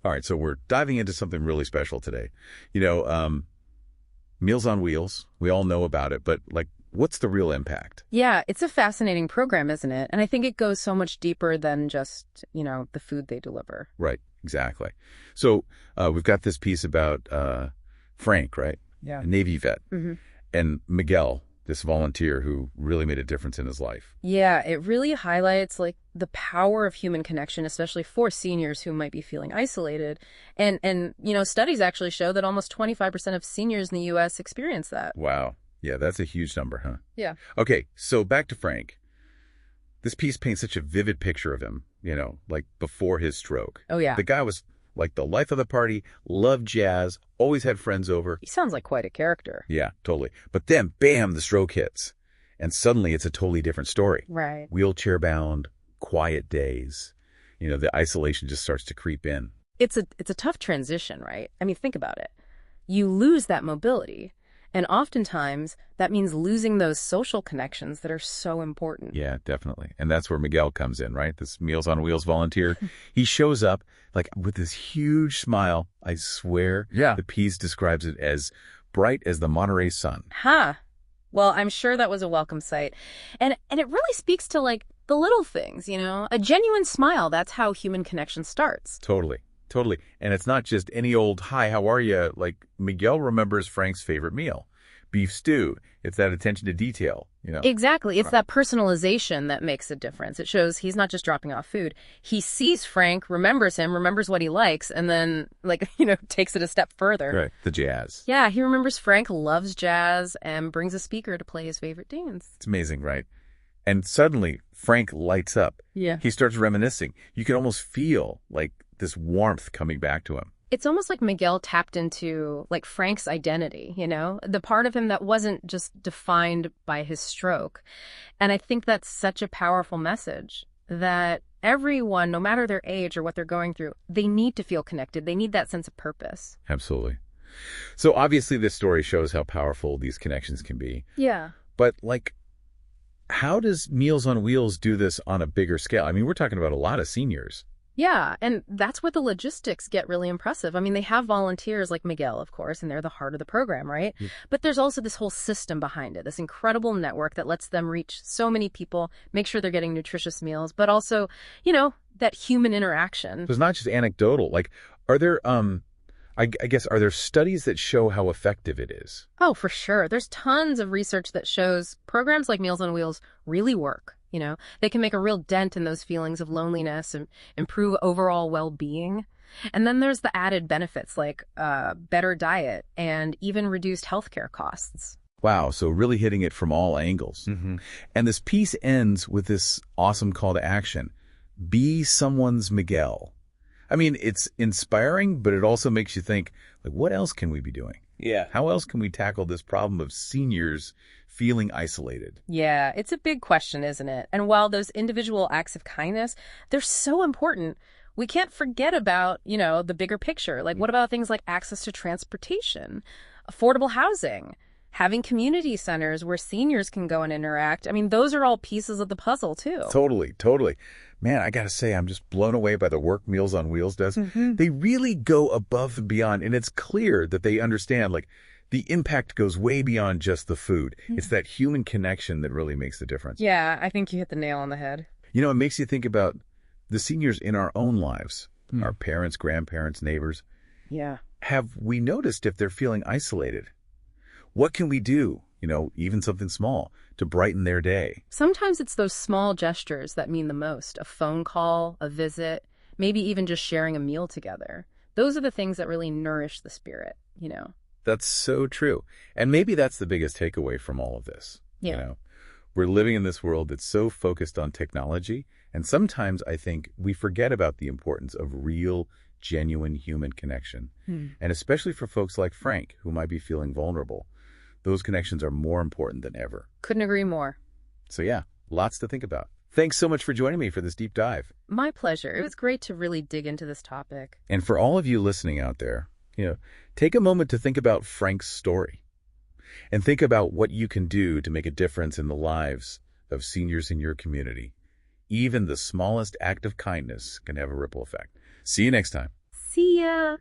All right, so we're diving into something really special today. You know, Meals on Wheels, we all know about it, but like, what's the real impact? Yeah, it's a fascinating program, isn't it? And I think it goes so much deeper than just, the food they deliver. Right, exactly. So we've got this piece about Frank, right? Yeah. A Navy vet, Hmm. and Miguel, this volunteer who really made a difference in his life. Yeah, it really highlights the power of human connection, especially for seniors who might be feeling isolated. And studies actually show that almost 25% of seniors in the US experience that. Wow. Yeah, that's a huge number, huh? Yeah. Okay, so back to Frank. This piece paints such a vivid picture of him, like before his stroke. Oh, yeah. The guy was like the life of the party, loved jazz, always had friends over. He sounds like quite a character. Yeah, totally. But then, bam, the stroke hits. And suddenly it's a totally different story. Right. Wheelchair-bound, quiet days. The isolation just starts to creep in. It's a tough transition, right? I mean, think about it. You lose that mobility. And oftentimes, that means losing those social connections that are so important. Yeah, definitely. And that's where Miguel comes in, right? This Meals on Wheels volunteer. He shows up like with this huge smile. I swear. Yeah. The piece describes it as bright as the Monterey sun. Huh. Well, I'm sure that was a welcome sight. And it really speaks to the little things, a genuine smile. That's how human connection starts. Totally. Totally. And it's not just any old, hi, how are you? Like Miguel remembers Frank's favorite meal, beef stew. It's that attention to detail, Exactly. It's that personalization that makes a difference. It shows he's not just dropping off food. He sees Frank, remembers him, remembers what he likes, and then, takes it a step further. Right. The jazz. Yeah, he remembers Frank loves jazz and brings a speaker to play his favorite tunes. It's amazing, right? And suddenly, Frank lights up. Yeah. He starts reminiscing. You can almost feel, this warmth coming back to him. It's almost like Miguel tapped into, Frank's identity, the part of him that wasn't just defined by his stroke. And I think that's such a powerful message that everyone, no matter their age or what they're going through, they need to feel connected. They need that sense of purpose. Absolutely. So obviously this story shows how powerful these connections can be. Yeah. But, how does Meals on Wheels do this on a bigger scale? I mean, we're talking about a lot of seniors. Yeah, and that's where the logistics get really impressive. I mean, they have volunteers like Miguel, of course, and they're the heart of the program, right? Yeah. But there's also this whole system behind it, this incredible network that lets them reach so many people, make sure they're getting nutritious meals, but also, that human interaction. So it's not just anecdotal. Are there, I guess, are there studies that show how effective it is? Oh, for sure. There's tons of research that shows programs like Meals on Wheels really work. They can make a real dent in those feelings of loneliness and improve overall well-being. And then there's the added benefits like better diet and even reduced healthcare costs. Wow, so really hitting it from all angles. Mm-hmm. And this piece ends with this awesome call to action. Be someone's Miguel. I mean, it's inspiring, but it also makes you think, what else can we be doing? Yeah. How else can we tackle this problem of seniors feeling isolated? Yeah, it's a big question, isn't it? And while those individual acts of kindness, they're so important, we can't forget about, the bigger picture. What about things like access to transportation, affordable housing, having community centers where seniors can go and interact? I mean, those are all pieces of the puzzle, too. Totally, totally. Man, I got to say, I'm just blown away by the work Meals on Wheels does. Mm-hmm. They really go above and beyond, and it's clear that they understand, the impact goes way beyond just the food. Mm-hmm. It's that human connection that really makes the difference. Yeah, I think you hit the nail on the head. It makes you think about the seniors in our own lives, our parents, grandparents, neighbors. Yeah. Have we noticed if they're feeling isolated? What can we do, even something small, to brighten their day? Sometimes it's those small gestures that mean the most. A phone call, a visit, maybe even just sharing a meal together. Those are the things that really nourish the spirit, That's so true. And maybe that's the biggest takeaway from all of this. Yeah. We're living in this world that's so focused on technology, and sometimes I think we forget about the importance of real, genuine human connection. And especially for folks like Frank, who might be feeling vulnerable, those connections are more important than ever. Couldn't agree more. So yeah, lots to think about. Thanks so much for joining me for this deep dive. My pleasure. It was great to really dig into this topic. And for all of you listening out there, take a moment to think about Frank's story and think about what you can do to make a difference in the lives of seniors in your community. Even the smallest act of kindness can have a ripple effect. See you next time. See ya.